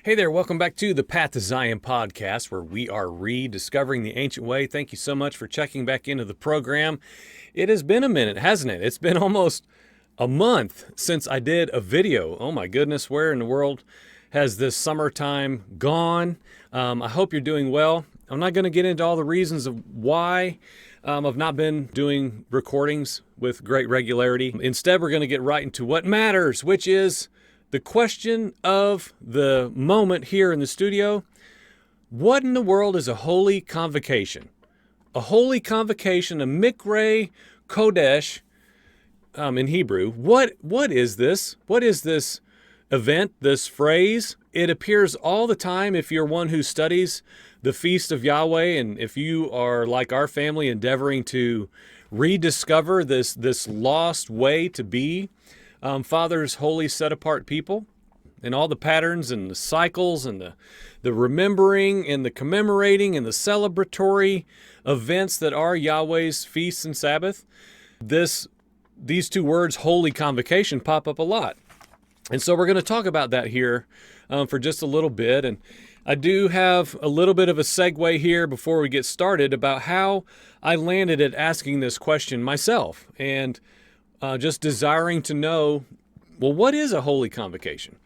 Hey there, welcome back to the Path to Zion podcast, where we are rediscovering the ancient way. Thank you so much for checking back into the program. It has been a minute, hasn't it? It's been almost a month since I did a video. Oh my goodness, where in the world has this summertime gone? I hope you're doing well. I'm not going to get into all the reasons of why I've not been doing recordings with great regularity. Instead, we're going to get right into what matters, which is the question of the moment here in the studio. What in the world is a holy convocation? A holy convocation, a Mcrae, kodesh, in Hebrew. What is this? What is this event, this phrase? It appears all the time if you're one who studies the feast of Yahweh, and if you are like our family endeavoring to rediscover this lost way to be Father's holy set-apart people, and all the patterns and the cycles and the remembering and the commemorating and the celebratory events that are Yahweh's feasts and Sabbath. These two words, holy convocation, pop up a lot. And so we're going to talk about that here for just a little bit. And I do have a little bit of a segue here before we get started about how I landed at asking this question myself, and just desiring to know, well, what is a holy convocation?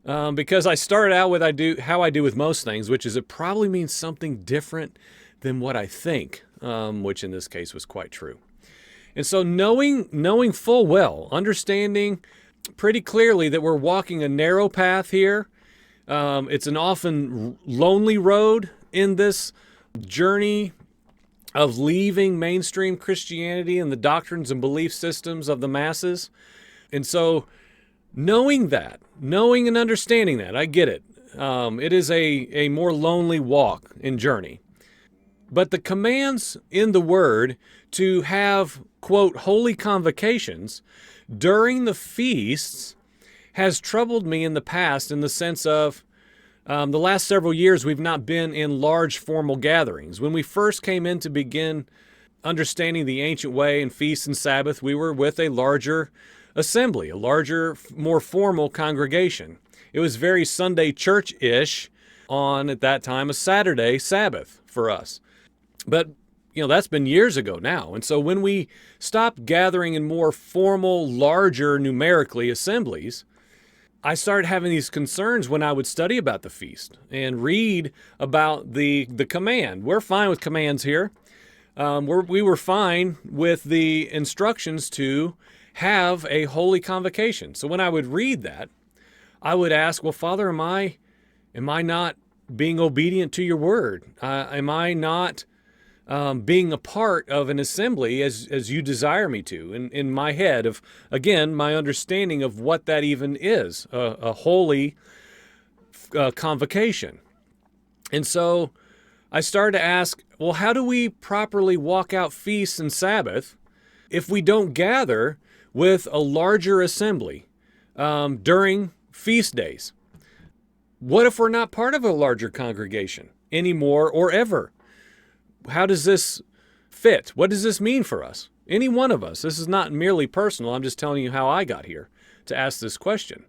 Because I started out with how I do with most things, which is it probably means something different than what I think, which in this case was quite true. And so knowing full well, understanding pretty clearly that we're walking a narrow path here. It's an often lonely road in this journey of leaving mainstream Christianity and the doctrines and belief systems of the masses. And so knowing and understanding that, I get it. It is a more lonely walk and journey. But the commands in the Word to have, quote, holy convocations during the feasts has troubled me in the past, in the sense of the last several years we've not been in large formal gatherings. When we first came in to begin understanding the ancient way and feasts and Sabbath, we were with a larger assembly, a larger, more formal congregation. It was very Sunday church-ish on, at that time, a Saturday Sabbath for us. But that's been years ago now. And so when we stopped gathering in more formal, larger, numerically assemblies, I started having these concerns when I would study about the feast and read about the command. We're fine with commands here. We were fine with the instructions to have a holy convocation. So when I would read that, I would ask, well, Father, am I not being obedient to your word? Am I not being a part of an assembly as you desire me to, in my head of, again, my understanding of what that even is, a holy convocation. And so I started to ask, well, how do we properly walk out feasts and Sabbath if we don't gather with a larger assembly during feast days? What if we're not part of a larger congregation anymore or ever? How does this fit? What does this mean for us? Any one of us. This is not merely personal. I'm just telling you how I got here to ask this question.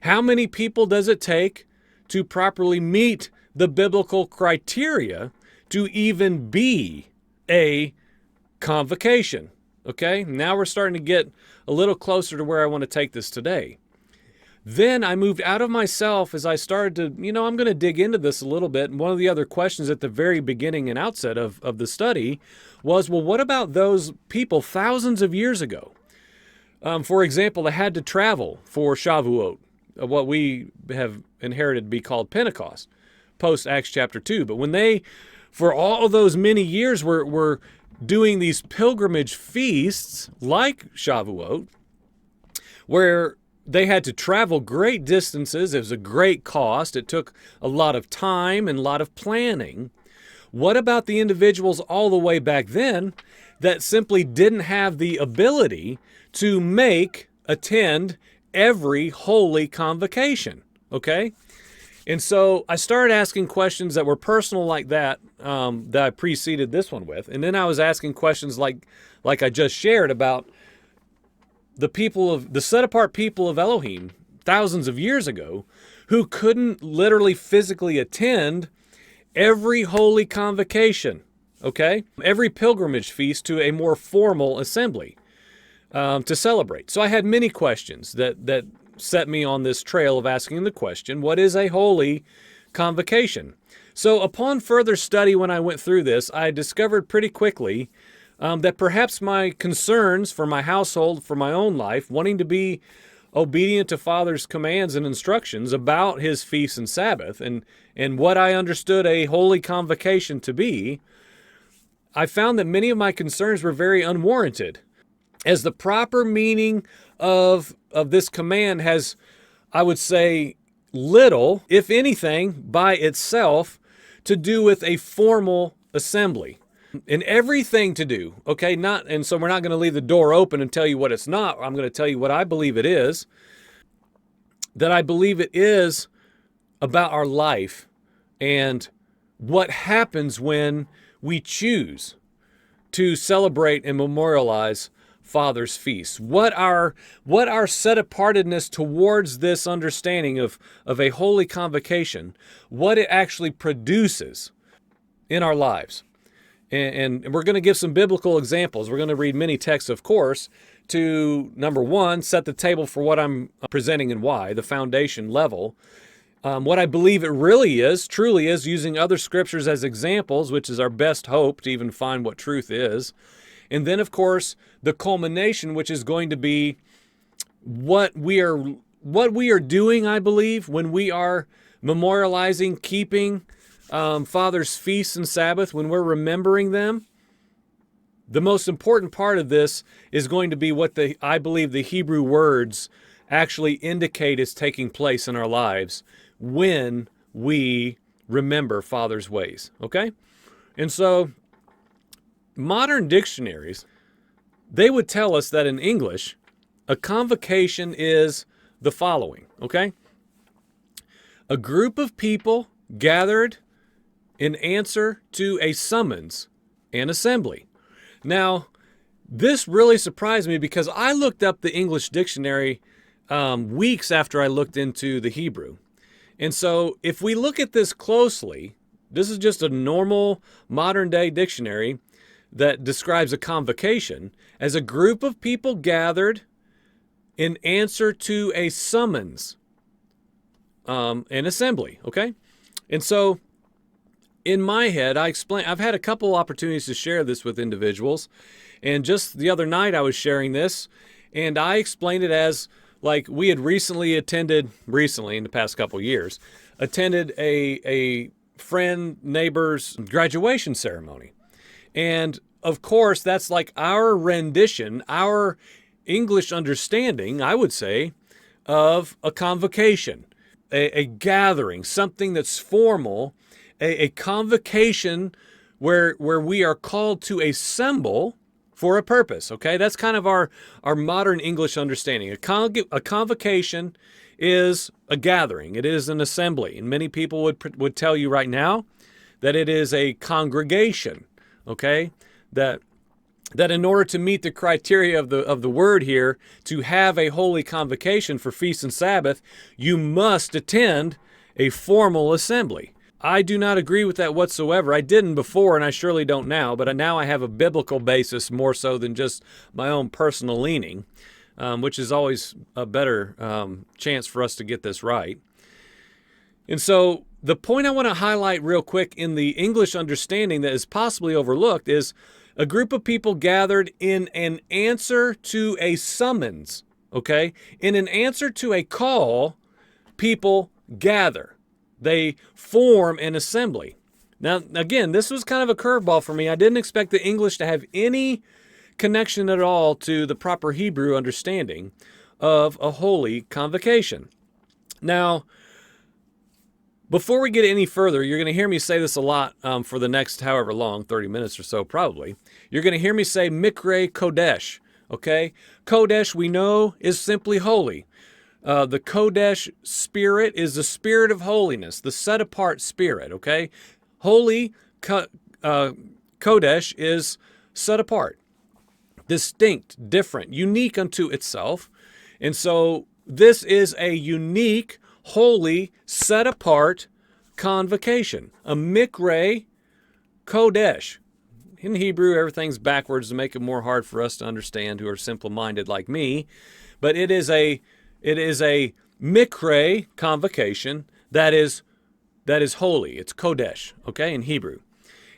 How many people does it take to properly meet the biblical criteria to even be a convocation? Okay, now we're starting to get a little closer to where I want to take this today. Then I moved out of myself as I started to, I'm going to dig into this a little bit. And one of the other questions at the very beginning and outset of the study was, well, what about those people thousands of years ago? For example, that had to travel for Shavuot, what we have inherited to be called Pentecost, post Acts chapter 2. But when they, for all of those many years, were doing these pilgrimage feasts like Shavuot, where they had to travel great distances. It was a great cost. It took a lot of time and a lot of planning. What about the individuals all the way back then that simply didn't have the ability to attend every holy convocation? Okay? And so I started asking questions that were personal like that I preceded this one with. And then I was asking questions like I just shared about the set apart people of Elohim thousands of years ago who couldn't literally physically attend every holy convocation, okay? Every pilgrimage feast to a more formal assembly to celebrate. So I had many questions that set me on this trail of asking the question, what is a holy convocation? So upon further study when I went through this, I discovered pretty quickly that perhaps my concerns for my household, for my own life, wanting to be obedient to Father's commands and instructions about his feasts and Sabbath, and what I understood a holy convocation to be, I found that many of my concerns were very unwarranted, as the proper meaning of this command has, I would say, little, if anything, by itself, to do with a formal assembly. And everything to do, okay, and so we're not going to leave the door open and tell you what it's not. I'm going to tell you what I believe it is. That I believe it is about our life and what happens when we choose to celebrate and memorialize Father's feasts. What our set-apartedness towards this understanding of a holy convocation, what it actually produces in our lives. And we're going to give some biblical examples. We're going to read many texts, of course, to, number one, set the table for what I'm presenting and why, the foundation level. What I believe it really is, truly is, using other scriptures as examples, which is our best hope to even find what truth is. And then, of course, the culmination, which is going to be what we are doing, I believe, when we are memorializing, keeping Father's feasts and Sabbath, when we're remembering them. The most important part of this is going to be what I believe the Hebrew words actually indicate is taking place in our lives when we remember Father's ways, okay? And so modern dictionaries, they would tell us that in English, a convocation is the following, okay? A group of people gathered in answer to a summons and assembly. Now, this really surprised me because I looked up the English dictionary weeks after I looked into the Hebrew. And so if we look at this closely, this is just a normal modern day dictionary that describes a convocation as a group of people gathered in answer to a summons and assembly, okay? And so in my head, I've had a couple opportunities to share this with individuals, and just the other night I was sharing this, and I explained it as like we had recently in the past couple years, attended a friend, neighbor's graduation ceremony. And of course, that's like our rendition, our English understanding, I would say, of a convocation, a gathering, something that's formal, a convocation where we are called to assemble for a purpose, okay? That's kind of our modern English understanding. A convocation is a gathering. It is an assembly. And many people would tell you right now that it is a congregation, okay? That in order to meet the criteria of the word here, to have a holy convocation for feast and Sabbath, you must attend a formal assembly. I do not agree with that whatsoever. I didn't before, and I surely don't now, but now I have a biblical basis more so than just my own personal leaning, which is always a better chance for us to get this right. And so the point I want to highlight real quick in the English understanding that is possibly overlooked is a group of people gathered in an answer to a summons, okay? In an answer to a call, people gather. They form an assembly. Now, again, this was kind of a curveball for me. I didn't expect the English to have any connection at all to the proper Hebrew understanding of a holy convocation. Now, before we get any further, you're going to hear me say this a lot for the next however long, 30 minutes or so probably. You're going to hear me say Mcrae kodesh, okay? Kodesh, we know, is simply holy. The kodesh spirit is the spirit of holiness, the set-apart spirit, okay? Holy, kodesh is set apart, distinct, different, unique unto itself. And so this is a unique, holy, set apart convocation. A Mcrae kodesh. In Hebrew, everything's backwards to make it more hard for us to understand who are simple-minded like me. But it is a Mcrae convocation that is holy. It's kodesh, okay, in Hebrew.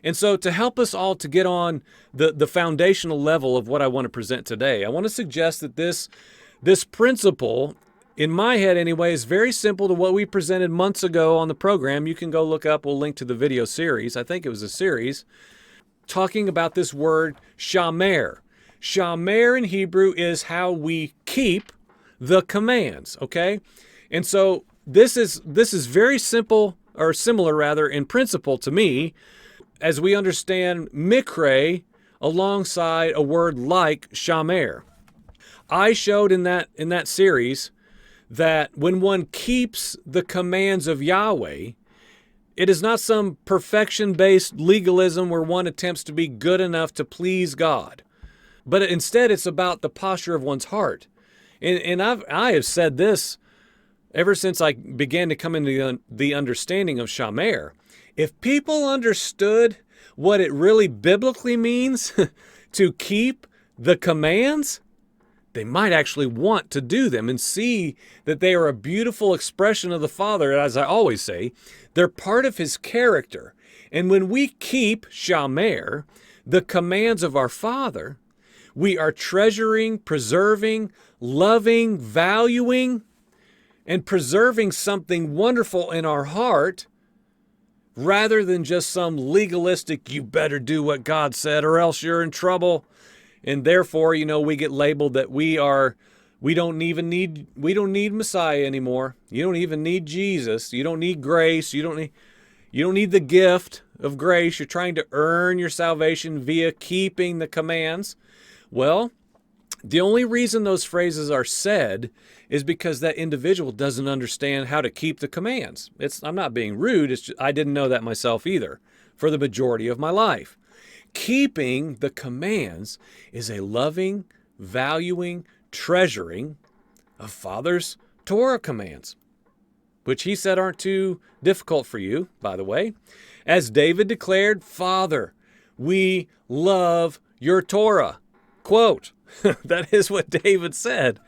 And so to help us all to get on the foundational level of what I want to present today, I want to suggest that this principle, in my head anyway, is very simple to what we presented months ago on the program. You can go look up, we'll link to the video series. I think it was a series talking about this word shamer. Shamer in Hebrew is how we keep the commands, okay? And so this is very simple, or similar rather, in principle to me, as we understand Mcrae alongside a word like shamer. I showed in that series that when one keeps the commands of Yahweh, it is not some perfection-based legalism where one attempts to be good enough to please God, but instead it's about the posture of one's heart. And I have said this ever since I began to come into the understanding of shamer. If people understood what it really biblically means to keep the commands, they might actually want to do them and see that they are a beautiful expression of the Father. As I always say, they're part of His character. And when we keep shamer, the commands of our Father, we are treasuring, preserving, loving, valuing, and preserving something wonderful in our heart, rather than just some legalistic, you better do what God said or else you're in trouble. And therefore, we get labeled that we don't need Messiah anymore. You don't even need Jesus. You don't need grace. You don't need the gift of grace. You're trying to earn your salvation via keeping the commands. Well, the only reason those phrases are said is because that individual doesn't understand how to keep the commands. I'm not being rude. It's just, I didn't know that myself either for the majority of my life. Keeping the commands is a loving, valuing, treasuring of Father's Torah commands, which He said aren't too difficult for you, by the way. As David declared, Father, we love your Torah. Quote, that is what David said.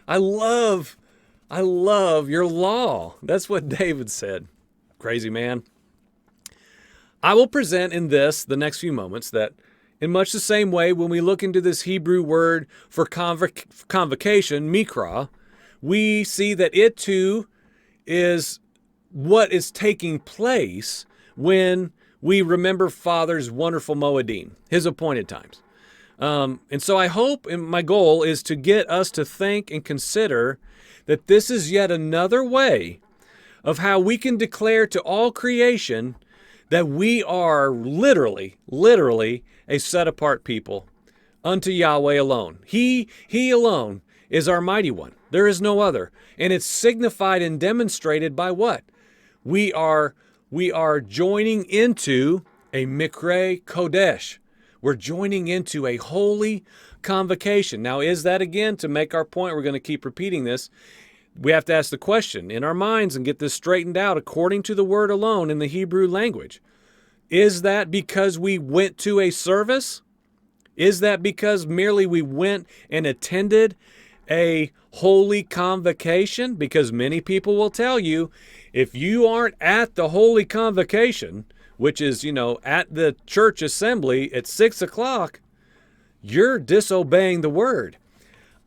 I love your law. That's what David said. Crazy man. I will present in the next few moments, that in much the same way, when we look into this Hebrew word for convocation, miqra, we see that it too is what is taking place when we remember Father's wonderful Moedim, His appointed times. And so I hope, and my goal is to get us to think and consider that this is yet another way of how we can declare to all creation that we are literally a set-apart people unto Yahweh alone. He alone is our mighty one. There is no other. And it's signified and demonstrated by what? We are joining into a Mcrae kodesh. We're joining into a holy convocation. Now, is that, again, to make our point, we're going to keep repeating this, we have to ask the question in our minds and get this straightened out according to the word alone in the Hebrew language. Is that because we went to a service? Is that because merely we went and attended a holy convocation? Because many people will tell you, if you aren't at the holy convocation, which is, at the church assembly at 6 o'clock, you're disobeying the word.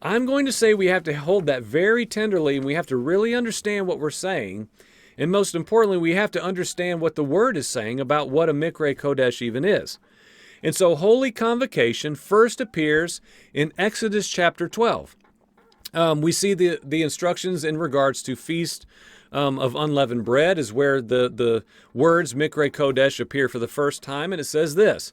I'm going to say we have to hold that very tenderly, and we have to really understand what we're saying. And most importantly, we have to understand what the word is saying about what a Mcrae kodesh even is. And so holy convocation first appears in Exodus chapter 12. We see the instructions in regards to feast of unleavened bread is where the words Mcrae kodesh appear for the first time. And it says this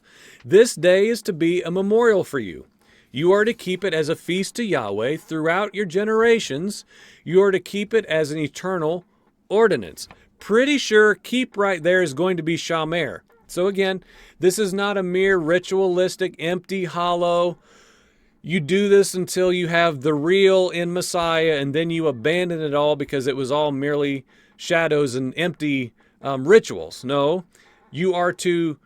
day is to be a memorial for you. You are to keep it as a feast to Yahweh throughout your generations. You are to keep it as an eternal ordinance. Pretty sure keep right there is going to be shamer. So again, this is not a mere ritualistic, empty, hollow, you do this until you have the real in Messiah, and then you abandon it all because it was all merely shadows and empty rituals. No, you are to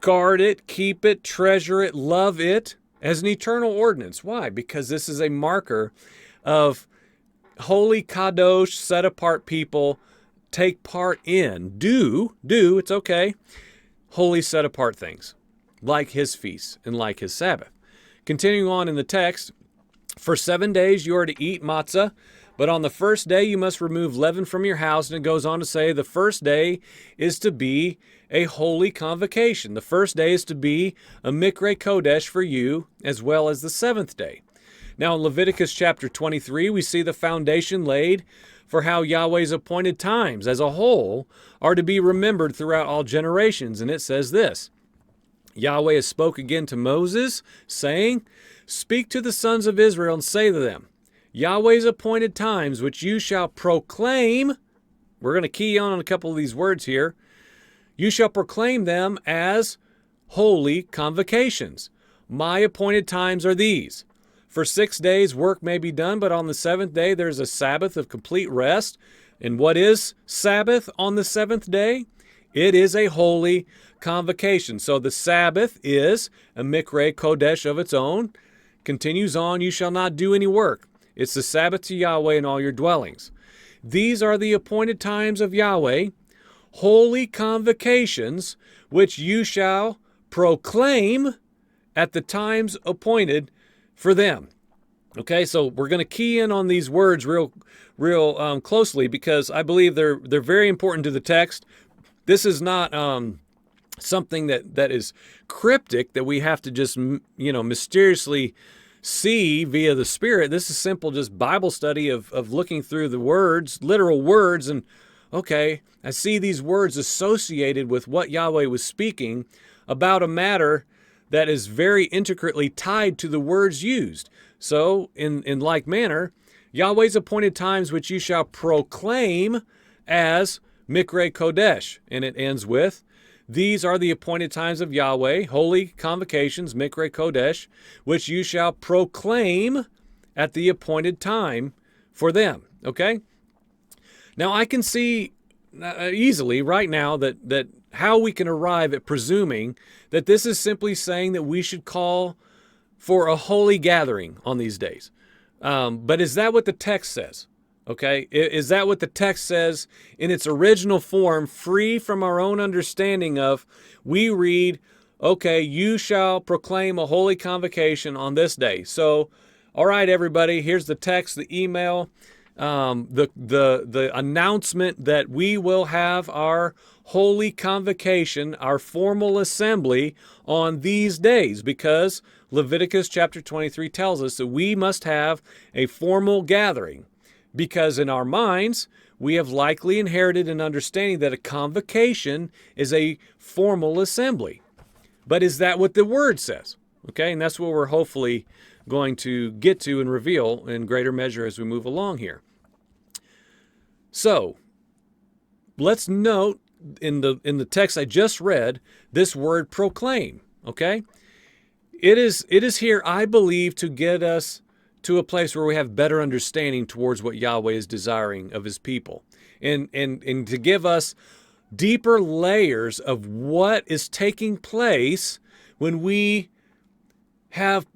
guard it, keep it, treasure it, love it as an eternal ordinance. Why? Because this is a marker of holy kadosh, set apart people take part in, it's okay, holy set apart things, like his feasts and like his Sabbath. Continuing on in the text, for 7 days you are to eat matzah, but on the first day you must remove leaven from your house. And it goes on to say the first day is to be a holy convocation. The first day is to be a Mcrae kodesh for you, as well as the seventh day. Now in Leviticus chapter 23, we see the foundation laid for how Yahweh's appointed times as a whole are to be remembered throughout all generations. And it says this, Yahweh has spoke again to Moses, saying, speak to the sons of Israel and say to them, Yahweh's appointed times which you shall proclaim, we're going to key on a couple of these words here, you shall proclaim them as holy convocations. My appointed times are these. For 6 days work may be done, but on the seventh day there's a Sabbath of complete rest. And what is Sabbath on the seventh day? It is a holy convocation. So the Sabbath is a Mcrae kodesh of its own. Continues on, you shall not do any work. It's the Sabbath to Yahweh in all your dwellings. These are the appointed times of Yahweh, holy convocations, which you shall proclaim at the times appointed for them. Okay, so we're going to key in on these words real closely, because I believe they're very important to the text. This is not something that is cryptic that we have to just mysteriously see via the Spirit. This is simple, just Bible study of looking through the words, literal words, and okay, I see these words associated with what Yahweh was speaking about a matter that is very intricately tied to the words used. So, in like manner, Yahweh's appointed times which you shall proclaim as Mcrae kodesh. And it ends with, these are the appointed times of Yahweh, holy convocations, Mcrae kodesh, which you shall proclaim at the appointed time for them. Okay? Now, I can see easily right now that how we can arrive at presuming that this is simply saying that we should call for a holy gathering on these days. But is that what the text says? Okay, is that what the text says in its original form, free from our own understanding of, we read, okay, you shall proclaim a holy convocation on this day. So, all right, everybody, here's the text, the email, the announcement that we will have our holy convocation, our formal assembly on these days, because Leviticus chapter 23 tells us that we must have a formal gathering, because in our minds we have likely inherited an understanding that a convocation is a formal assembly. But is that what the word says? Okay, and that's what we're hopefully going to get to and reveal in greater measure as we move along here. So, let's note in the text I just read this word proclaim, okay? It is here, I believe, to get us to a place where we have better understanding towards what Yahweh is desiring of his people, and to give us deeper layers of what is taking place when we have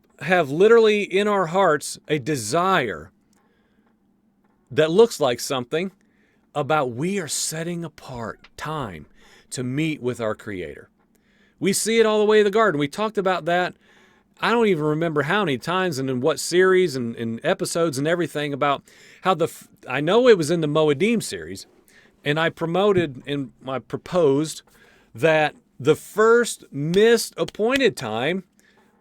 literally in our hearts a desire that looks like something about we are setting apart time to meet with our Creator. We see it all the way in the garden. We talked about that, I don't even remember how many times and in what series and episodes and everything, about how I know it was in the Moedim series, and I proposed that the first missed appointed time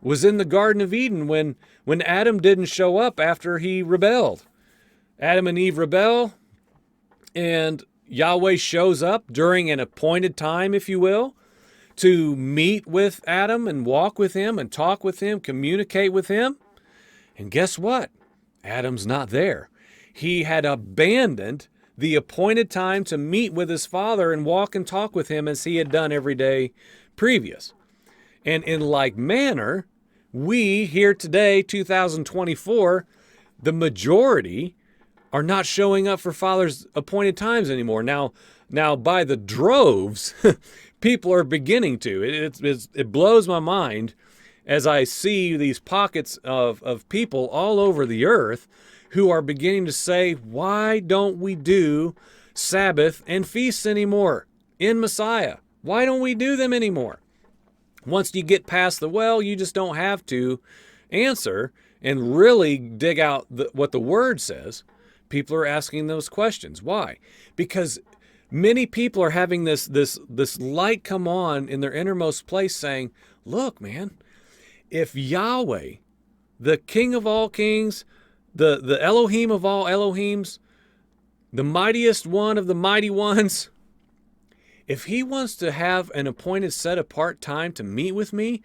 was in the Garden of Eden when Adam didn't show up after he rebelled. Adam and Eve rebel, and Yahweh shows up during an appointed time, if you will, to meet with Adam and walk with him and talk with him, communicate with him. And guess what? Adam's not there. He had abandoned the appointed time to meet with his father and walk and talk with him as he had done every day previous. And in like manner, We here today, 2024, the majority are not showing up for Father's appointed times anymore. Now by the droves, people are beginning to. It blows my mind as I see these pockets of people all over the earth who are beginning to say, why don't we do Sabbath and feasts anymore in Messiah? Why don't we do them anymore? Once you get past the, well, you just don't have to answer and really dig out what the Word says, people are asking those questions. Why? Because many people are having this light come on in their innermost place saying, look, man, if Yahweh, the King of all kings, the Elohim of all Elohims, the mightiest one of the mighty ones, if he wants to have an appointed set apart time to meet with me,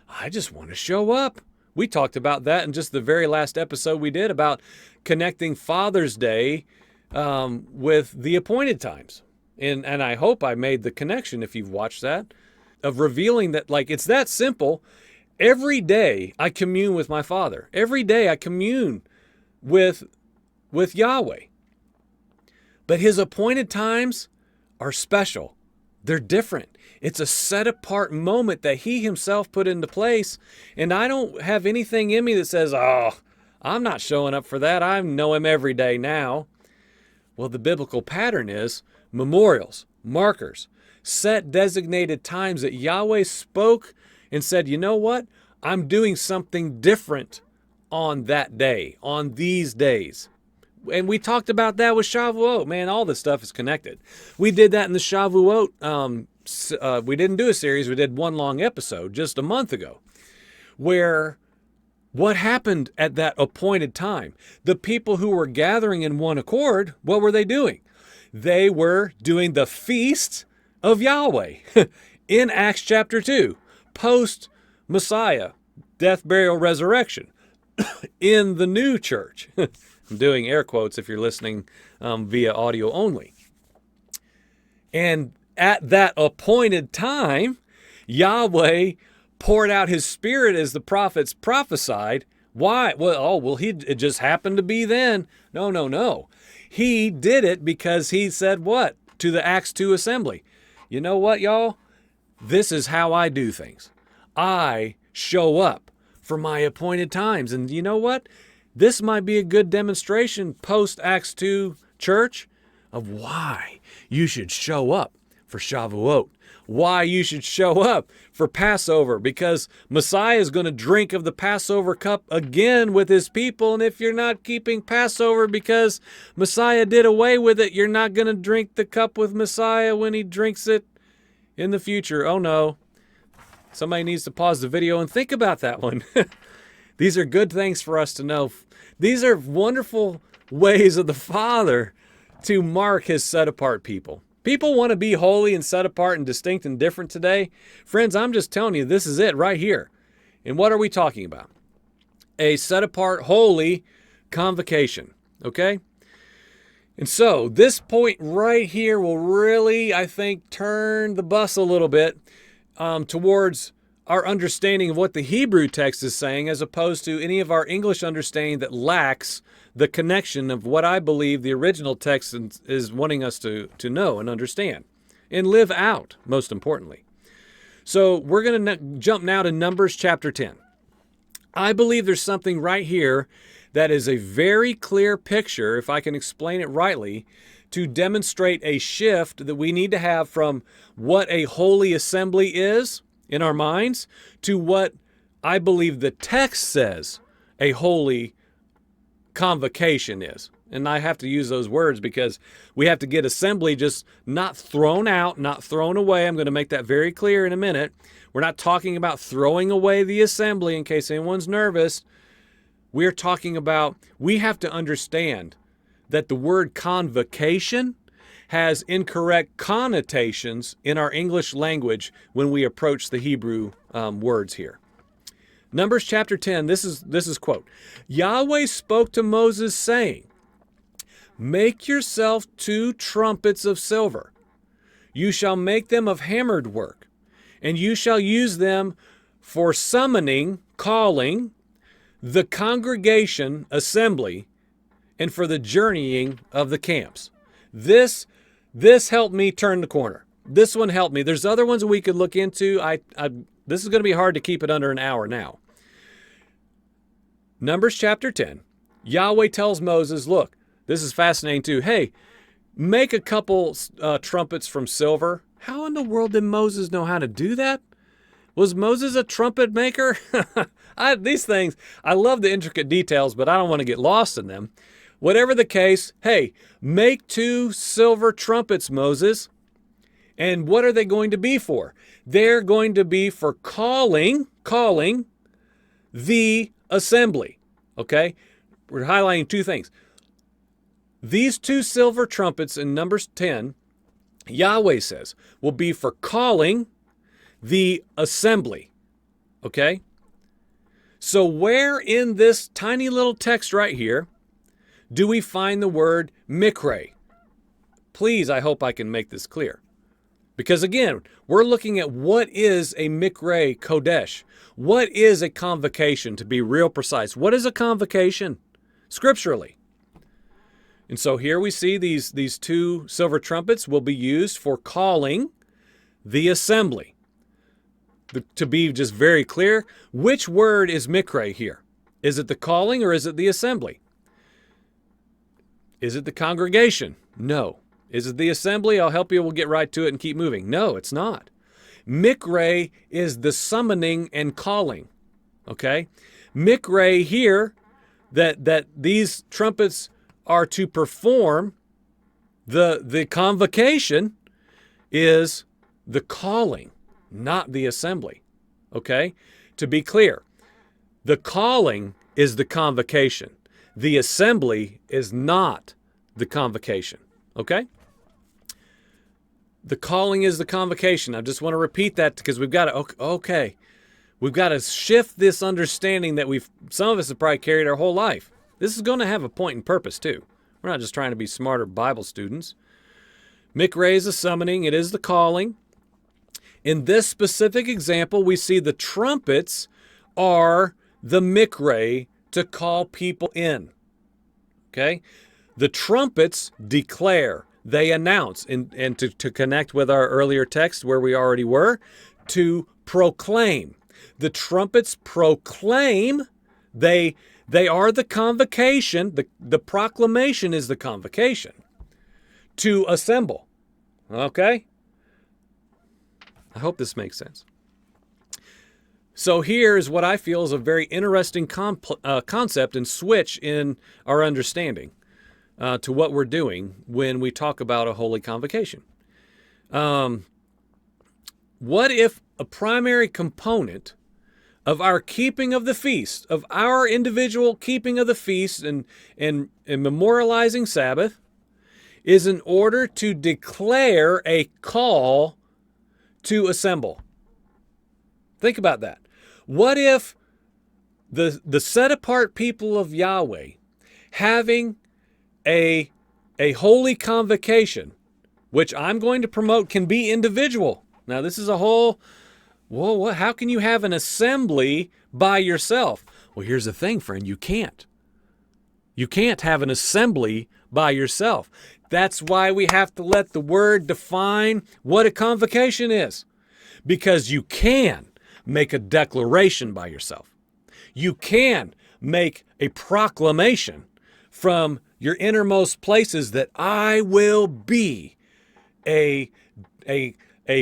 I just want to show up. We talked about that in just the very last episode we did about connecting Father's Day with the appointed times. And I hope I made the connection, if you've watched that, of revealing that, like, it's that simple. Every day I commune with my Father. Every day I commune with Yahweh. But his appointed times are special. They're different. It's a set apart moment that he himself put into place. And I don't have anything in me that says, oh, I'm not showing up for that. I know him every day now. Well, the biblical pattern is memorials, markers, set designated times that Yahweh spoke and said, you know what? I'm doing something different on that day, on these days. And we talked about that with Shavuot. Man, all this stuff is connected. We did that in the Shavuot. We didn't do a series. We did one long episode just a month ago, where what happened at that appointed time? The people who were gathering in one accord, what were they doing? They were doing the feast of Yahweh in Acts chapter 2, post-Messiah, death, burial, resurrection, in the new church. I'm doing air quotes if you're listening via audio only. And at that appointed time, Yahweh poured out his Spirit as the prophets prophesied. Why? It just happened to be then. No. He did it because he said what? To the Acts 2 assembly. You know what, y'all? This is how I do things. I show up for my appointed times. And you know what? This might be a good demonstration post-Acts 2 church of why you should show up for Shavuot, why you should show up for Passover, because Messiah is going to drink of the Passover cup again with his people. And if you're not keeping Passover because Messiah did away with it, you're not going to drink the cup with Messiah when he drinks it in the future. Oh no. Somebody needs to pause the video and think about that one. These are good things for us to know. These are wonderful ways of the Father to mark his set-apart people. People want to be holy and set apart and distinct and different today. Friends, I'm just telling you, this is it right here. And what are we talking about? A set-apart, holy convocation, okay? And so this point right here will really, I think, turn the bus a little bit towards our understanding of what the Hebrew text is saying, as opposed to any of our English understanding that lacks the connection of what I believe the original text is wanting us to know and understand and live out, most importantly. So we're going to jump now to Numbers chapter 10. I believe there's something right here that is a very clear picture, if I can explain it rightly, to demonstrate a shift that we need to have from what a holy assembly is in our minds to what I believe the text says a holy convocation is. And I have to use those words because we have to get assembly just not thrown out, not thrown away. I'm going to make that very clear in a minute. We're not talking about throwing away the assembly in case anyone's nervous. We're talking about, we have to understand that the word convocation has incorrect connotations in our English language when we approach the Hebrew words here. Numbers chapter 10, this is quote, Yahweh spoke to Moses saying, make yourself 2 trumpets of silver. You shall make them of hammered work, and you shall use them for summoning calling, the congregation assembly, and for the journeying of the camps. This helped me turn the corner. This one helped me. There's other ones we could look into. This is going to be hard to keep it under an hour now. Numbers chapter 10. Yahweh tells Moses, look, this is fascinating too. Hey, make a couple trumpets from silver. How in the world did Moses know how to do that? Was Moses a trumpet maker? These things, I love the intricate details, but I don't want to get lost in them. Whatever the case, hey, make 2 silver trumpets, Moses. And what are they going to be for? They're going to be for calling the assembly. Okay? We're highlighting 2 things. These 2 silver trumpets in Numbers 10, Yahweh says, will be for calling the assembly. Okay? So where in this tiny little text right here do we find the word Mcrae? Please, I hope I can make this clear. Because again, we're looking at what is a Mcrae kodesh. What is a convocation, to be real precise? What is a convocation scripturally? And so here we see these 2 silver trumpets will be used for calling the assembly. To be just very clear, which word is Mcrae here? Is it the calling or is it the assembly? Is it the congregation? No. Is it the assembly? I'll help you. We'll get right to it and keep moving. No, it's not. Mcrae is the summoning and calling. Okay? Mcrae here, that these trumpets are to perform, the convocation is the calling, not the assembly. Okay? To be clear, the calling is the convocation. The assembly is not the convocation. Okay? The calling is the convocation. I just want to repeat that because we've got to, we've got to shift this understanding that some of us have probably carried our whole life. This is going to have a point and purpose too. We're not just trying to be smarter Bible students. Mcrae is the summoning. It is the calling. In this specific example, we see the trumpets are the Mcrae to call people in. Okay? The trumpets declare, they announce, and to connect with our earlier text where we already were, to proclaim. The trumpets proclaim, they are the convocation, the proclamation is the convocation, to assemble. Okay? I hope this makes sense. So here's what I feel is a very interesting concept and switch in our understanding to what we're doing when we talk about a holy convocation. What if a primary component of our keeping of the feast, of our individual keeping of the feast and memorializing Sabbath, is in order to declare a call to assemble? Think about that. What if the set-apart people of Yahweh having a holy convocation, which I'm going to promote can be individual. Now, this is a whole, how can you have an assembly by yourself? Well, here's the thing, friend, you can't. You can't have an assembly by yourself. That's why we have to let the word define what a convocation is. Because you can make a declaration by yourself. You can make a proclamation from your innermost places that I will be a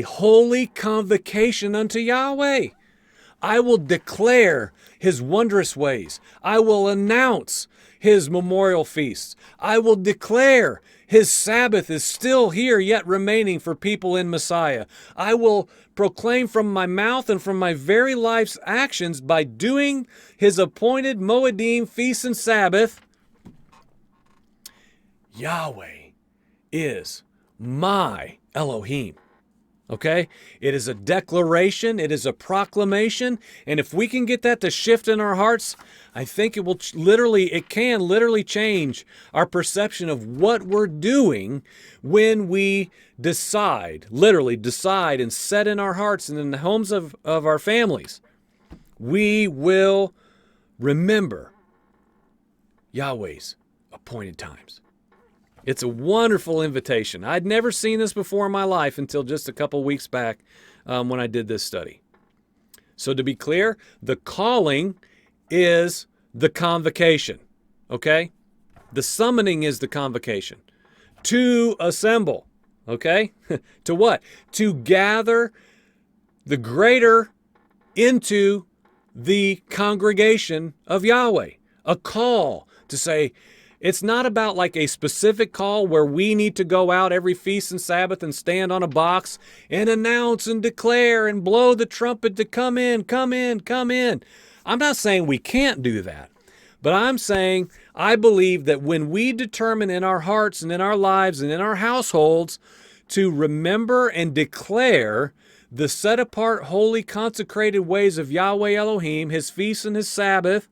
holy convocation unto Yahweh. I will declare his wondrous ways. I will announce his memorial feasts. I will declare his Sabbath is still here, yet remaining for people in Messiah. I will proclaim from my mouth and from my very life's actions by doing his appointed Moedim feasts and Sabbath. Yahweh is my Elohim. Okay? It is a declaration. It is a proclamation. And if we can get that to shift in our hearts, I think it can literally change our perception of what we're doing when we literally decide and set in our hearts and in the homes of our families We will remember Yahweh's appointed times. It's a wonderful invitation. I'd never seen this before in my life until just a couple weeks back when I did this study. So to be clear, the calling is the convocation, okay? The summoning is the convocation. To assemble, okay? To what? To gather the greater into the congregation of Yahweh. A call to say, it's not about like a specific call where we need to go out every feast and Sabbath and stand on a box and announce and declare and blow the trumpet to come in, come in, come in. I'm not saying we can't do that, but I'm saying I believe that when we determine in our hearts and in our lives and in our households to remember and declare the set-apart, holy, consecrated ways of Yahweh Elohim, His feasts and His Sabbath,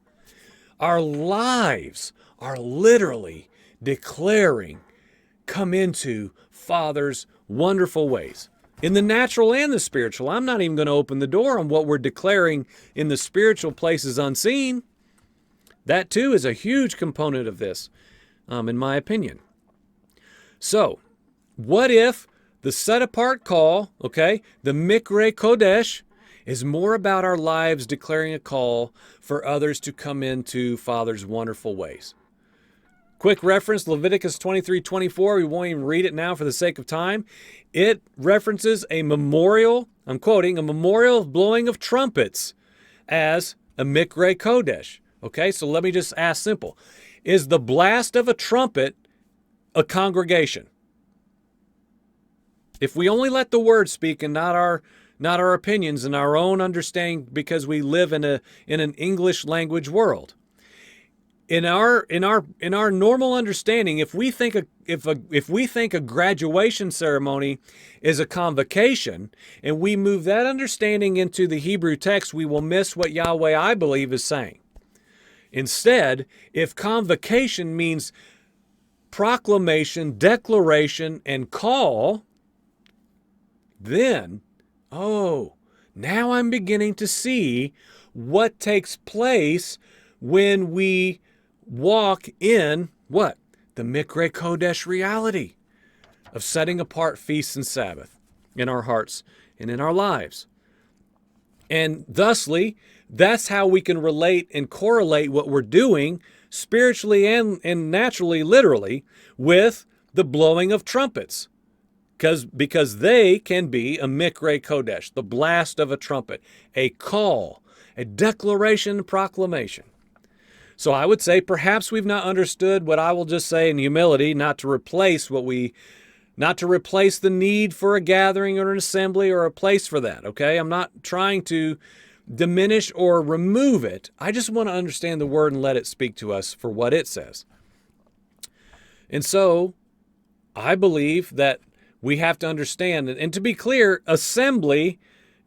our lives are literally declaring, come into Father's wonderful ways. In the natural and the spiritual. I'm not even going to open the door on what we're declaring in the spiritual places unseen. That too is a huge component of this, in my opinion. So, what if the set-apart call, okay, the Mcrae kodesh, is more about our lives declaring a call for others to come into Father's wonderful ways? Quick reference, Leviticus 23:24. We won't even read it now for the sake of time. It references a memorial, I'm quoting, a memorial of blowing of trumpets as a Mcrae kodesh. Okay, so let me just ask simple. Is the blast of a trumpet a congregation? If we only let the word speak and not our opinions and our own understanding, because we live in an English language world. In our normal understanding, if we think a graduation ceremony is a convocation, and we move that understanding into the Hebrew text, we will miss what Yahweh, I believe, is saying. Instead, if convocation means proclamation, declaration, and call, then, now I'm beginning to see what takes place when we walk in what? The Mcrae kodesh reality of setting apart feasts and Sabbath in our hearts and in our lives. And thusly, that's how we can relate and correlate what we're doing spiritually and naturally, literally, with the blowing of trumpets. Because they can be a Mcrae kodesh, the blast of a trumpet, a call, a declaration and proclamation. So I would say perhaps we've not understood what I will just say in humility, not to replace the need for a gathering or an assembly or a place for that, okay? I'm not trying to diminish or remove it. I just want to understand the word and let it speak to us for what it says. And so I believe that we have to understand, and to be clear, assembly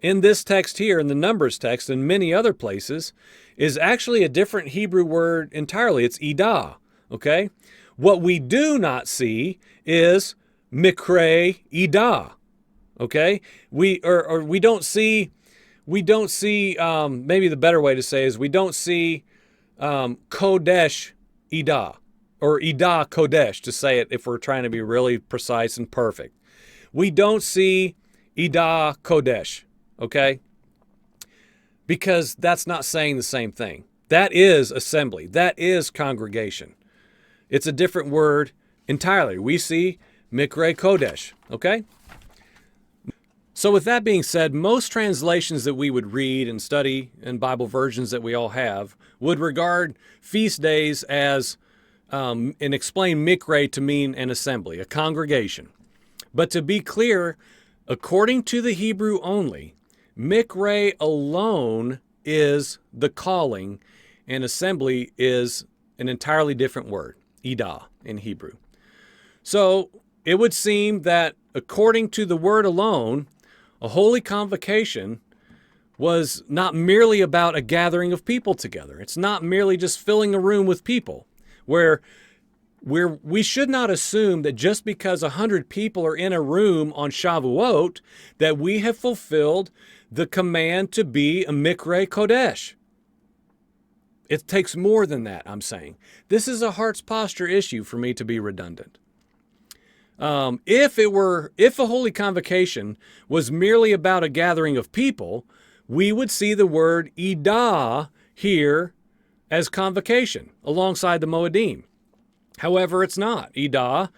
in this text here, in the Numbers text, and many other places, is actually a different Hebrew word entirely. It's idah, okay? What we do not see is Mcrae idah, okay? We don't see, maybe the better way to say is we don't see kodesh idah, or idah kodesh, to say it if we're trying to be really precise and perfect. We don't see idah kodesh, okay? Because that's not saying the same thing. That is assembly. That is congregation. It's a different word entirely. We see Mcrae kodesh, okay? So with that being said, most translations that we would read and study and Bible versions that we all have would regard feast days as, and explain Mcrae to mean an assembly, a congregation. But to be clear, according to the Hebrew only, Mcrae alone is the calling, and assembly is an entirely different word, idah in Hebrew. So it would seem that according to the word alone, a holy convocation was not merely about a gathering of people together. It's not merely just filling a room with people, where We should not assume that just because 100 people are in a room on Shavuot, that we have fulfilled the command to be a Mcrae kodesh. It takes more than that, I'm saying. This is a heart's posture issue for me to be redundant. If a holy convocation was merely about a gathering of people, we would see the word idah here as convocation alongside the Moedim. However, it's not. Idah,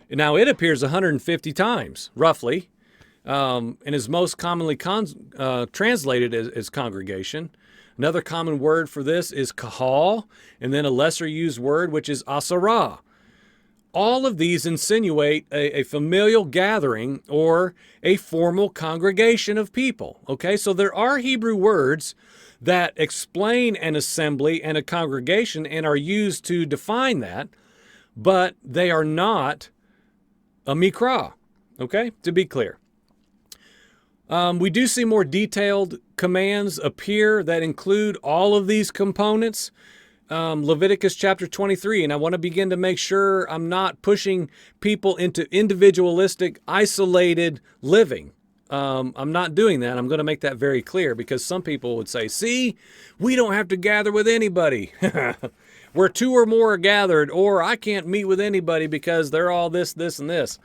now it appears 150 times, roughly, and is most commonly translated as congregation. Another common word for this is kahal, and then a lesser used word, which is asarah. All of these insinuate a familial gathering or a formal congregation of people. Okay, so there are Hebrew words that explain an assembly and a congregation and are used to define that, but they are not a miqra. Okay, to be clear. We do see more detailed commands appear that include all of these components. Leviticus chapter 23, and I want to begin to make sure I'm not pushing people into individualistic, isolated living. I'm not doing that. I'm going to make that very clear, because some people would say, see, we don't have to gather with anybody. Where two or more are gathered, or I can't meet with anybody because they're all this, this, and this.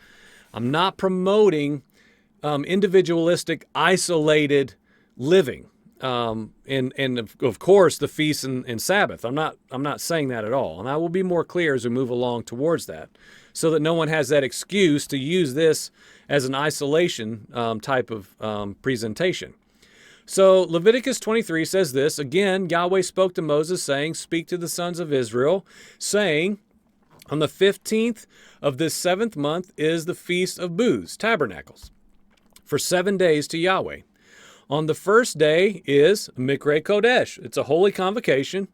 I'm not promoting individualistic, isolated living. And of course the feast and Sabbath. I'm not saying that at all. And I will be more clear as we move along towards that, so that no one has that excuse to use this as an isolation type of presentation. So Leviticus 23 says this, again, Yahweh spoke to Moses saying, speak to the sons of Israel, saying, on the 15th of this 7th month is the feast of booths, tabernacles, for 7 days to Yahweh. On the first day is Mcrae kodesh. It's a holy convocation.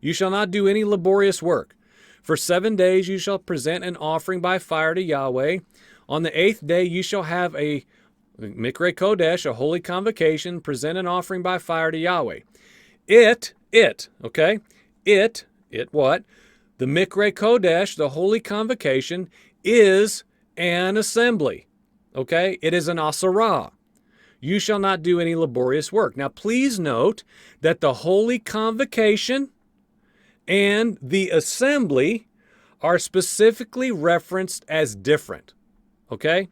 You shall not do any laborious work. For 7 days you shall present an offering by fire to Yahweh. On the 8th day you shall have a Mcrae kodesh, a holy convocation, present an offering by fire to Yahweh. It what? The Mcrae kodesh, the holy convocation, is an assembly. Okay? It is an asarah. You shall not do any laborious work. Now, please note that the holy convocation and the assembly are specifically referenced as different. Okay?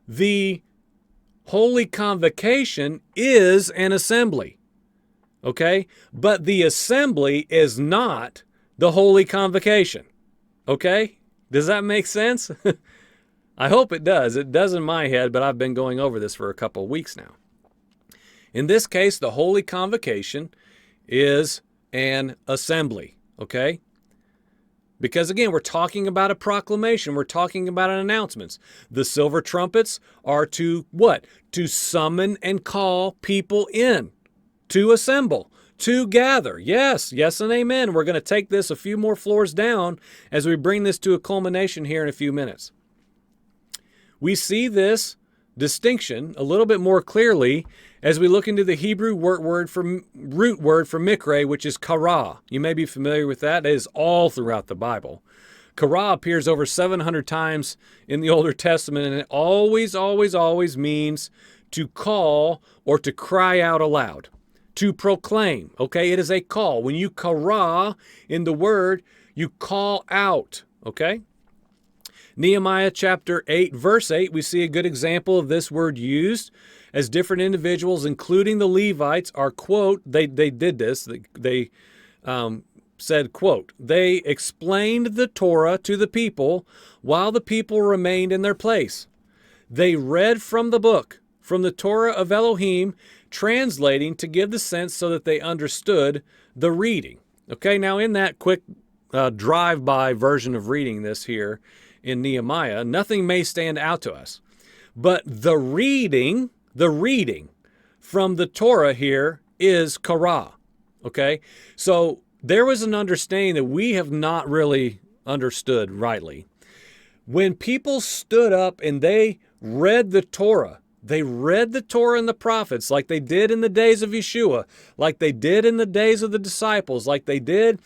The holy convocation is an assembly. Okay? But the assembly is not the holy convocation. Okay? Does that make sense? I hope it does. It does in my head, but I've been going over this for a couple of weeks now. In this case, the holy convocation is an assembly, okay? Because again, we're talking about a proclamation. We're talking about an announcements. The silver trumpets are to what? To summon and call people in, to assemble, to gather. Yes, yes and amen. We're going to take this a few more floors down as we bring this to a culmination here in a few minutes. We see this distinction a little bit more clearly as we look into the Hebrew root word for Mcrae, which is kara. You may be familiar with that. It is all throughout the Bible. Kara appears over 700 times in the Older Testament, and it always, always, always means to call or to cry out aloud, to proclaim. Okay, it is a call. When you kara in the word, you call out. Okay? Nehemiah chapter 8, verse 8, we see a good example of this word used as different individuals, including the Levites, are, quote, they did this, they said, quote, they explained the Torah to the people while the people remained in their place. They read from the book, from the Torah of Elohim, translating to give the sense so that they understood the reading. Okay, now in that quick drive-by version of reading this here, in Nehemiah, nothing may stand out to us. But the reading from the Torah here is kara. Okay? So there was an understanding that we have not really understood rightly. When people stood up and they read the Torah and the prophets like they did in the days of Yeshua, like they did in the days of the disciples, like they did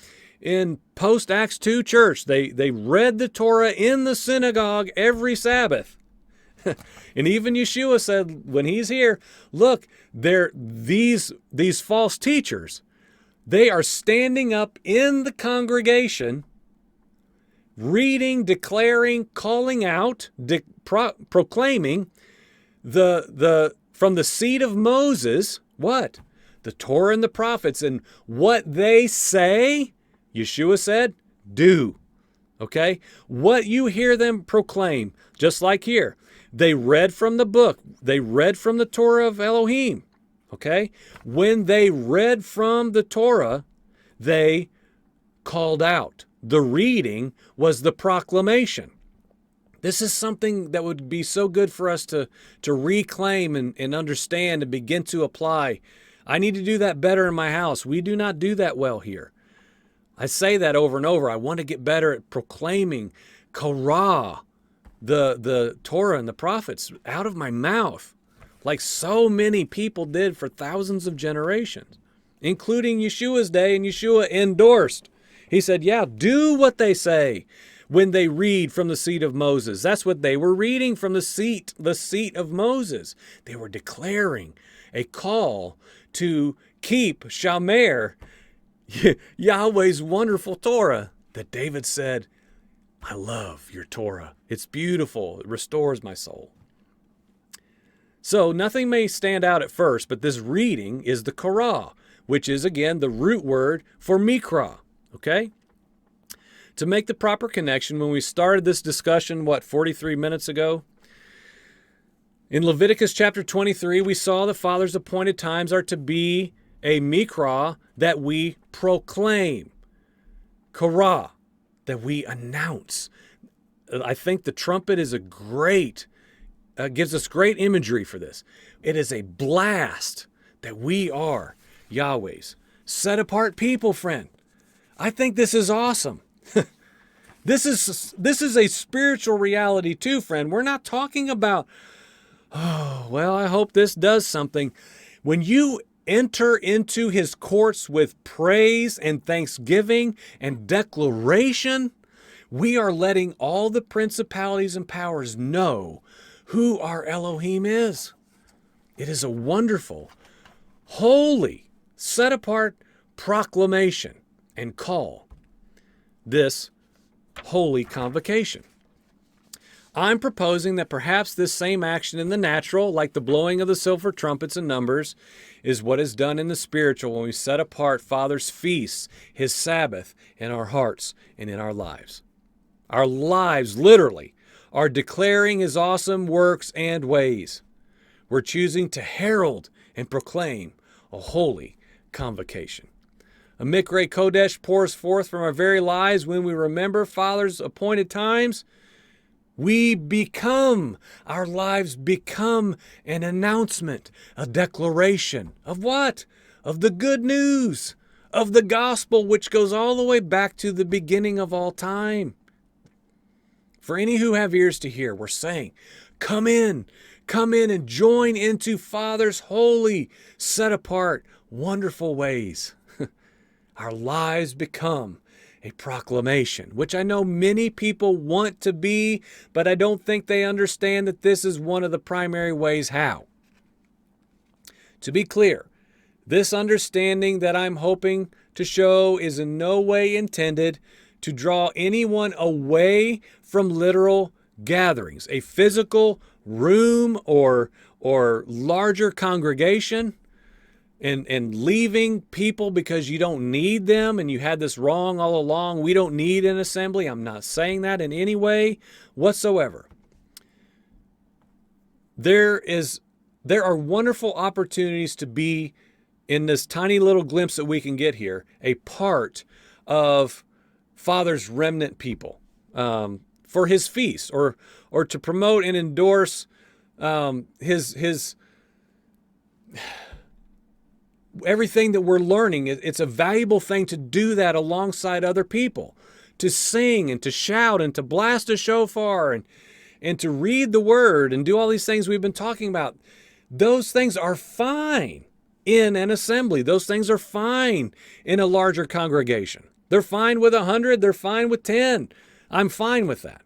in post-Acts 2 church. They read the Torah in the synagogue every Sabbath. And even Yeshua said when he's here, look, these false teachers, they are standing up in the congregation, reading, declaring, calling out, proclaiming from the seat of Moses, what? The Torah and the prophets, and what they say, Yeshua said, do. Okay? What you hear them proclaim, just like here. They read from the book. They read from the Torah of Elohim. Okay? When they read from the Torah, they called out. The reading was the proclamation. This is something that would be so good for us to reclaim and understand and begin to apply. I need to do that better in my house. We do not do that well here. I say that over and over. I want to get better at proclaiming Korah, the Torah and the prophets out of my mouth, like so many people did for thousands of generations, including Yeshua's day, and Yeshua endorsed. He said, yeah, do what they say when they read from the seat of Moses. That's what they were reading from the seat of Moses. They were declaring a call to keep Shamer, Yahweh's wonderful Torah, that David said, I love your Torah. It's beautiful. It restores my soul. So nothing may stand out at first, but this reading is the Korah, which is, again, the root word for miqra. Okay? To make the proper connection, when we started this discussion, 43 minutes ago? In Leviticus chapter 23, we saw the Father's appointed times are to be a miqra that we proclaim. Korah, that we announce. I think the trumpet is gives us great imagery for this. It is a blast that we are Yahweh's set apart people, friend. I think this is awesome. This is a spiritual reality too, friend. We're not talking about, oh, well, I hope this does something. When you enter into his courts with praise and thanksgiving and declaration, we are letting all the principalities and powers know who our Elohim is. It is a wonderful, holy, set-apart proclamation and call. This holy convocation. I'm proposing that perhaps this same action in the natural, like the blowing of the silver trumpets and numbers, is what is done in the spiritual when we set apart Father's feasts, his Sabbath, in our hearts and in our lives. Our lives, literally, are declaring his awesome works and ways. We're choosing to herald and proclaim a holy convocation. A Mcrae kodesh pours forth from our very lives when we remember Father's appointed times. Our lives become an announcement, a declaration of what? Of the good news, of the gospel, which goes all the way back to the beginning of all time. For any who have ears to hear, we're saying, come in and join into Father's holy, set apart, wonderful ways. Our lives become a proclamation, which I know many people want to be, but I don't think they understand that this is one of the primary ways how. To be clear, this understanding that I'm hoping to show is in no way intended to draw anyone away from literal gatherings, a physical room or larger congregation, and leaving people because you don't need them and you had this wrong all along. We don't need an assembly. I'm not saying that in any way whatsoever. There are wonderful opportunities to be, in this tiny little glimpse that we can get here, a part of Father's remnant people for his feast, or to promote and endorse his everything that we're learning. It's a valuable thing to do that alongside other people, to sing and to shout and to blast a shofar and to read the word and do all these things we've been talking about. Those things are fine in an assembly. Those things are fine in a larger congregation. They're fine with 100. They're fine with 10. I'm fine with that.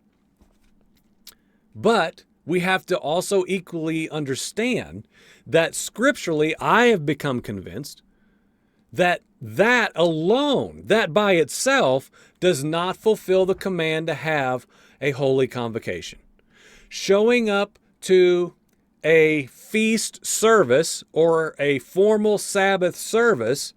But we have to also equally understand that scripturally, I have become convinced that that alone, that by itself, does not fulfill the command to have a holy convocation. Showing up to a feast service or a formal Sabbath service,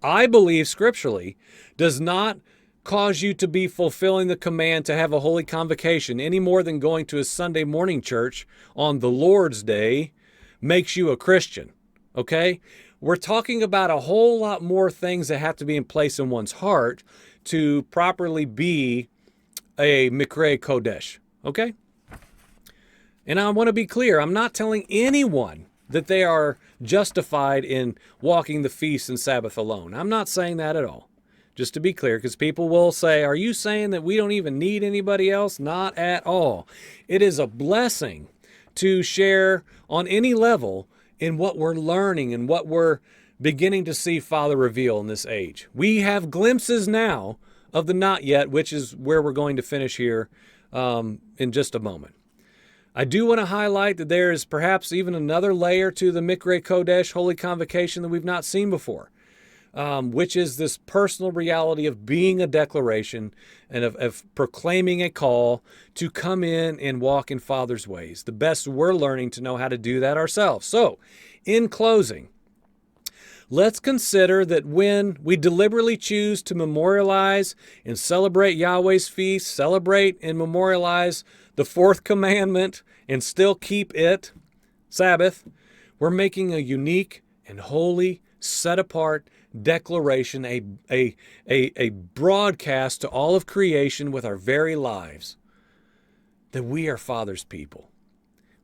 I believe scripturally, does not cause you to be fulfilling the command to have a holy convocation any more than going to a Sunday morning church on the Lord's Day makes you a Christian. Okay? We're talking about a whole lot more things that have to be in place in one's heart to properly be a Mcrae kodesh. Okay? And I want to be clear, I'm not telling anyone that they are justified in walking the feast and Sabbath alone. I'm not saying that at all. Just to be clear, because people will say, are you saying that we don't even need anybody else? Not at all. It is a blessing to share on any level in what we're learning and what we're beginning to see Father reveal in this age. We have glimpses now of the not yet, which is where we're going to finish here in just a moment. I do want to highlight that there is perhaps even another layer to the Mcrae Kodesh Holy Convocation that we've not seen before, which is this personal reality of being a declaration and of proclaiming a call to come in and walk in Father's ways. The best we're learning to know how to do that ourselves. So, in closing, let's consider that when we deliberately choose to memorialize and celebrate Yahweh's feast, celebrate and memorialize the fourth commandment, and still keep it, Sabbath, we're making a unique and holy, set-apart declaration, a broadcast to all of creation with our very lives that we are Father's people.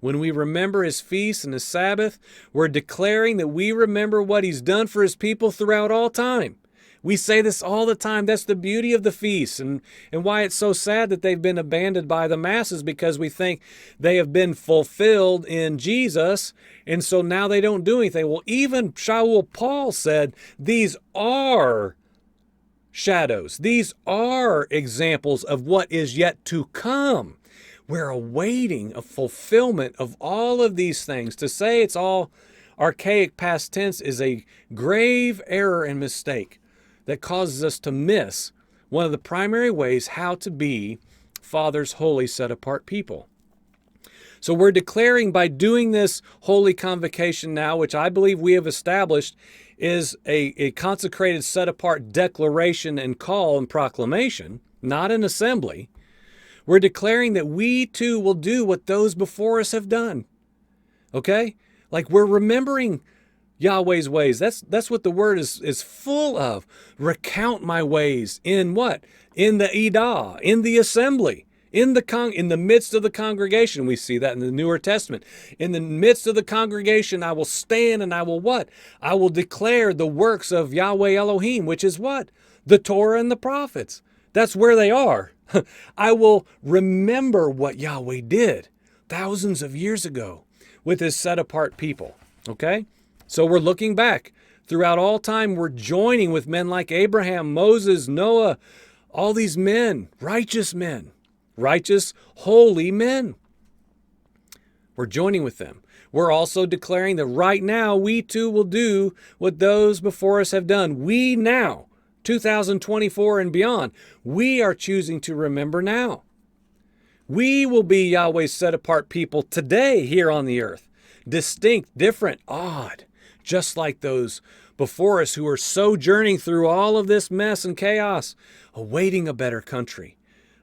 When we remember His feast and His Sabbath, we're declaring that we remember what He's done for His people throughout all time. We say this all the time. That's the beauty of the feast and why it's so sad that they've been abandoned by the masses, because we think they have been fulfilled in Jesus, and so now they don't do anything. Well, even Shaul Paul said these are shadows. These are examples of what is yet to come. We're awaiting a fulfillment of all of these things. To say it's all archaic past tense is a grave error and mistake that causes us to miss one of the primary ways how to be Father's holy set-apart people. So we're declaring by doing this holy convocation now, which I believe we have established is a consecrated set-apart declaration and call and proclamation, not an assembly. We're declaring that we too will do what those before us have done. Okay? Like we're remembering Yahweh's ways. That's what the word is full of. Recount my ways in what? In the Edah, in the assembly, in the midst of the congregation. We see that in the Newer Testament. In the midst of the congregation, I will stand and I will what? I will declare the works of Yahweh Elohim, which is what? The Torah and the prophets. That's where they are. I will remember what Yahweh did thousands of years ago with His set-apart people. Okay? So we're looking back. Throughout all time, we're joining with men like Abraham, Moses, Noah, all these men, righteous, holy men. We're joining with them. We're also declaring that right now we too will do what those before us have done. We now, 2024 and beyond, we are choosing to remember now. We will be Yahweh's set-apart people today here on the earth. Distinct, different, odd. Just like those before us who are sojourning through all of this mess and chaos, awaiting a better country,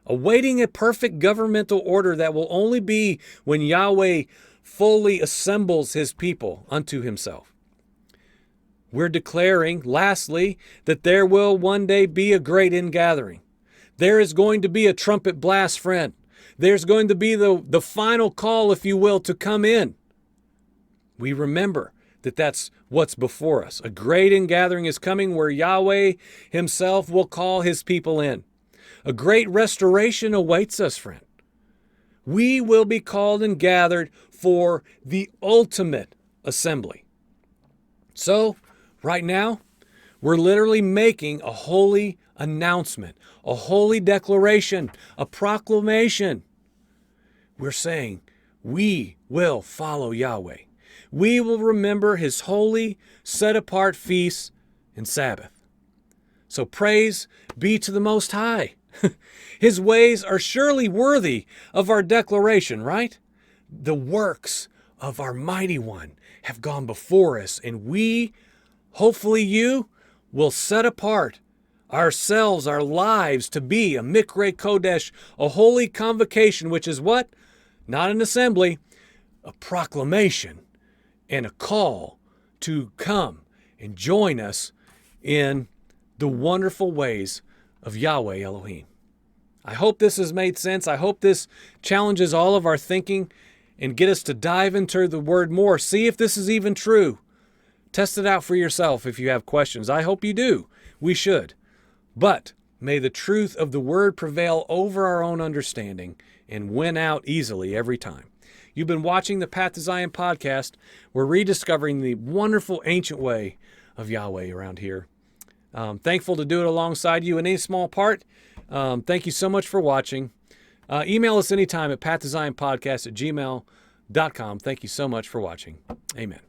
awaiting a perfect governmental order that will only be when Yahweh fully assembles His people unto Himself. We're declaring, lastly, that there will one day be a great ingathering. There is going to be a trumpet blast, friend. There's going to be the final call, if you will, to come in. We remember that that's what's before us. A great ingathering is coming where Yahweh Himself will call His people in. A great restoration awaits us, friend. We will be called and gathered for the ultimate assembly. So, right now, we're literally making a holy announcement, a holy declaration, a proclamation. We're saying we will follow Yahweh. We will remember his holy, set-apart feasts and Sabbath. So praise be to the Most High. His ways are surely worthy of our declaration, right? The works of our Mighty One have gone before us, and we, hopefully you, will set apart ourselves, our lives, to be a Mcrae kodesh, a holy convocation, which is what? Not an assembly, a proclamation and a call to come and join us in the wonderful ways of Yahweh Elohim. I hope this has made sense. I hope this challenges all of our thinking and get us to dive into the word more. See if this is even true. Test it out for yourself if you have questions. I hope you do. We should. But may the truth of the word prevail over our own understanding and win out easily every time. You've been watching the Path to Zion podcast. We're rediscovering the wonderful ancient way of Yahweh around here. Thankful to do it alongside you in any small part. Thank you so much for watching. Email us anytime at pathtozionpodcast@gmail.com. Thank you so much for watching. Amen.